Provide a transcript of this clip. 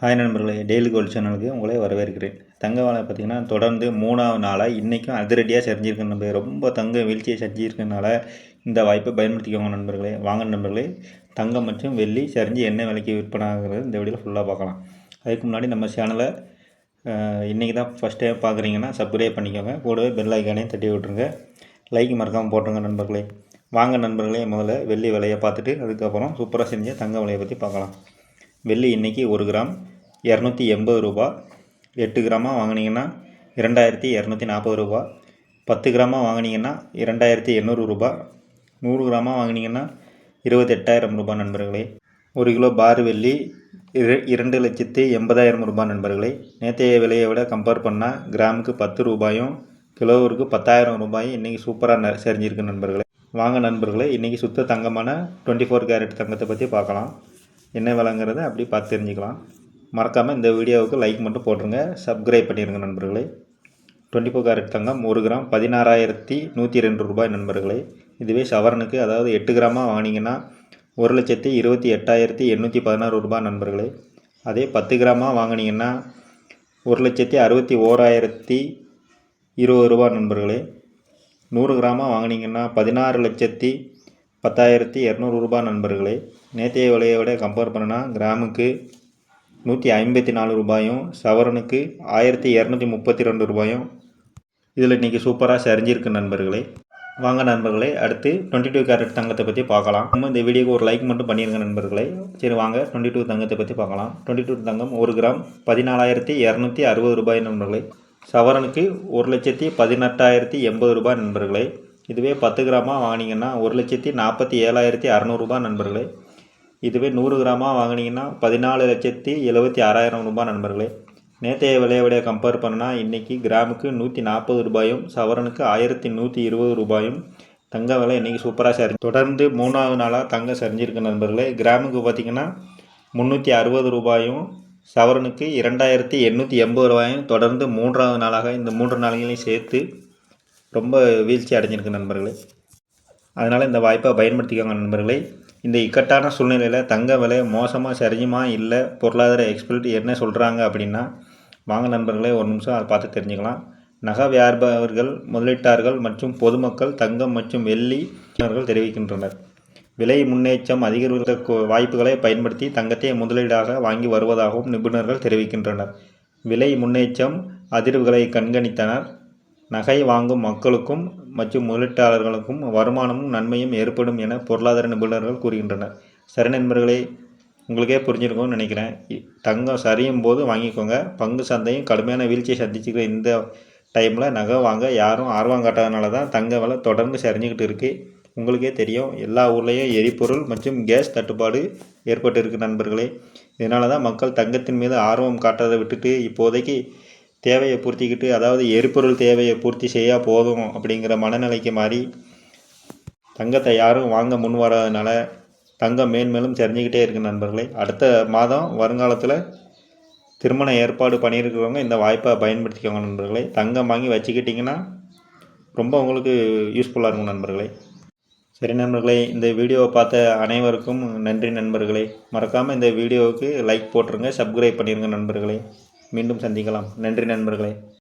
Hi நண்பர்களே, daily gold சேனலுக்கு உங்களை வரவேற்கிறேன். தங்க விலை பார்த்திங்கன்னா தொடர்ந்து 3வது நாளாக இன்றைக்கும் அதிரடியாக சரிஞ்சிருக்கு நண்பர்களே. ரொம்ப தங்க வீழ்ச்சியை செஞ்சிருக்கனால இந்த வாய்ப்பை பயன்படுத்திக்கோங்க நண்பர்களே. வாங்க நண்பர்களே, தங்கம் மற்றும் வெள்ளி சரிஞ்சு என்ன விலைக்கு விற்பனை ஆகுறது இந்த வீடியோவில் ஃபுல்லாக பார்க்கலாம். அதுக்கு முன்னாடி நம்ம சேனலை இன்றைக்கி தான் ஃபஸ்ட் டைம் பார்க்குறீங்கன்னா சப்ஸ்கிரைப் பண்ணிக்கோங்க. கூடவே பெல் ஐக்கானையும் தட்டி விட்ருங்க. லைக் மறக்காமல் போட்டுருங்க நண்பர்களே. வாங்க நண்பர்களே, முதல்ல வெள்ளி விலையை பார்த்துட்டு அதுக்கப்புறம் சூப்பராக செஞ்ச தங்க விலையை பற்றி பார்க்கலாம். வெள்ளி இன்றைக்கி 1 கிராம் 280 ரூபா. 8 கிராமாக வாங்கினீங்கன்னா 2240 ரூபா. 10 கிராமாக வாங்கினீங்கன்னா 2800 ரூபா. 100 கிராமாக வாங்கினீங்கன்னா 28,000 ரூபா நண்பர்களே. 1 கிலோ பார் வெள்ளி 2,80,000 ரூபா நண்பர்களே. நேற்றைய விலையை விட கம்பேர் பண்ணால் கிராமுக்கு 10 ரூபாயும் கிலோவிற்கு 10,000 ரூபாயும் இன்றைக்கி சூப்பராக சரிஞ்சிருக்கு நண்பர்களே. வாங்க நண்பர்களே, இன்றைக்கி சுத்த தங்கமான 24 கேரட் தங்கத்தை பற்றி பார்க்கலாம். என்ன விலைங்கிறத அப்படி பார்த்து தெரிஞ்சுக்கலாம். மறக்காமல் இந்த வீடியோவுக்கு லைக் மட்டும் போட்டுருங்க, சப்ஸ்கிரைப் பண்ணிடுங்க நண்பர்களே. 24 கேரட் தங்கம் 1 கிராம் 16,102 ரூபாய் நண்பர்களே. இதுவே சவரனுக்கு, அதாவது 8 கிராமாக வாங்கினீங்கன்னா 1,28,816 ரூபாய் நண்பர்களே. அதே 10 கிராமாக வாங்கினீங்கன்னா 1,61,020 ரூபாய் நண்பர்களே. 100 கிராமாக வாங்கினீங்கன்னா 16,10,200 ரூபாய் நண்பர்களே. நேற்றைய விலையை விட கம்பேர் பண்ணினா கிராமுக்கு 154 ரூபாயும் சவரனுக்கு 1,232 ரூபாயும் இதில் இன்றைக்கி சூப்பராக சரிஞ்சிருக்கு நண்பர்களே. வாங்க நண்பர்களே, அடுத்து 22 கேரட் தங்கத்தை பற்றி பார்க்கலாம். நம்ம இந்த வீடியோக்கு ஒரு லைக் மட்டும் பண்ணிடுங்க நண்பர்களே. சரி வாங்க 22 தங்கத்தை பற்றி பார்க்கலாம். 22 தங்கம் 1 கிராம் 14,260 ரூபாய் நண்பர்களே. சவரனுக்கு 1,18,080 ரூபாய் நண்பர்களே. இதுவே 10 கிராமாக வாங்கினீங்கன்னா 1,47,600 ரூபாய் நண்பர்களே. இதுவே 100 கிராமாக வாங்கினீங்கன்னா 14,76,000 ரூபாய் நண்பர்களே. நேற்றைய விலையை விட கம்பேர் பண்ணால் இன்றைக்கி கிராமுக்கு 140 ரூபாயும் சவரனுக்கு 1,120 ரூபாயும் தங்க விலை இன்றைக்கி சூப்பராக சரிஞ்சு தொடர்ந்து 3வது நாளாக தங்கம் சரிஞ்சிருக்கு நண்பர்களே. கிராமுக்கு பார்த்திங்கன்னா 360 ரூபாயும் சவரனுக்கு 2,880 ரூபாயும் தொடர்ந்து 3வது நாளாக இந்த 3 நாளைகளையும் சேர்த்து ரொம்ப வீழ்ச்சி அடைஞ்சிருக்கு நண்பர்களே. அதனால் இந்த வாய்ப்பை பயன்படுத்திக்கோங்க நண்பர்களே. இந்த இக்கட்டான சூழ்நிலையில் தங்க விலை மோசமாக சரிஞ்சுமா இல்லை பொருளாதார எக்ஸ்பர்ட் என்ன சொல்கிறாங்க அப்படின்னா வாங்க நண்பர்களே, ஒரு நிமிஷம் அதை பார்த்து தெரிஞ்சுக்கலாம். நகை வியாபாரிகள், முதலீட்டாளர்கள் மற்றும் பொதுமக்கள் தங்கம் மற்றும் வெள்ளி தெரிவிக்கின்றனர். விலை முன்னேற்றம் அதிகரிக்க வாய்ப்புகளை பயன்படுத்தி தங்கத்தை முதலீடாக வாங்கி வருவதாகவும் நிபுணர்கள் தெரிவிக்கின்றனர். விலை முன்னேற்றம் அதிர்வுகளை கண்காணித்தனர். நகை வாங்கும் மக்களுக்கும் மற்றும் முதலீட்டாளர்களுக்கும் வருமானமும் நன்மையும் ஏற்படும் என பொருளாதார நிபுணர்கள் கூறுகின்றனர். சரி நண்பர்களே, உங்களுக்கே புரிஞ்சிருக்கும்னு நினைக்கிறேன். தங்கம் சரியும் போது வாங்கிக்கோங்க. பங்கு சந்தையும் கடுமையான வீழ்ச்சியை சந்திச்சுக்கிற இந்த டைமில் நகை வாங்க யாரும் ஆர்வம் காட்டாதனால தான் தங்க விலை தொடர்ந்து சரிஞ்சுக்கிட்டு இருக்குது. உங்களுக்கே தெரியும், எல்லா ஊர்லேயும் எரிபொருள் மற்றும் கேஸ் தட்டுப்பாடு ஏற்பட்டு இருக்குது நண்பர்களே. இதனால தான் மக்கள் தங்கத்தின் மீது ஆர்வம் காட்டுறதை விட்டுட்டு இப்போதைக்கு தேவையை பூர்த்திக்கிட்டு, அதாவது எரிபொருள் தேவையை பூர்த்தி செய்ய போதும் அப்படிங்கிற மனநிலைக்கு மாறி தங்கத்தை யாரும் வாங்க முன் வராதனால தங்கம் மேன்மேலும் சரிஞ்சிக்கிட்டே இருக்குது நண்பர்களே. அடுத்த மாதம் வருங்காலத்தில் திருமண ஏற்பாடு பண்ணியிருக்கிறவங்க இந்த வாய்ப்பை பயன்படுத்திக்கோங்க நண்பர்களே. தங்கம் வாங்கி வச்சுக்கிட்டிங்கன்னா ரொம்ப உங்களுக்கு யூஸ்ஃபுல்லாக இருக்கும் நண்பர்களே. சரி நண்பர்களே, இந்த வீடியோவை பார்த்த அனைவருக்கும் நன்றி நண்பர்களே. மறக்காமல் இந்த வீடியோவுக்கு லைக் போட்டுருங்க, சப்ஸ்கிரைப் பண்ணிடுங்க நண்பர்களே. மீண்டும் சந்திக்கலாம். நன்றி நண்பர்களே.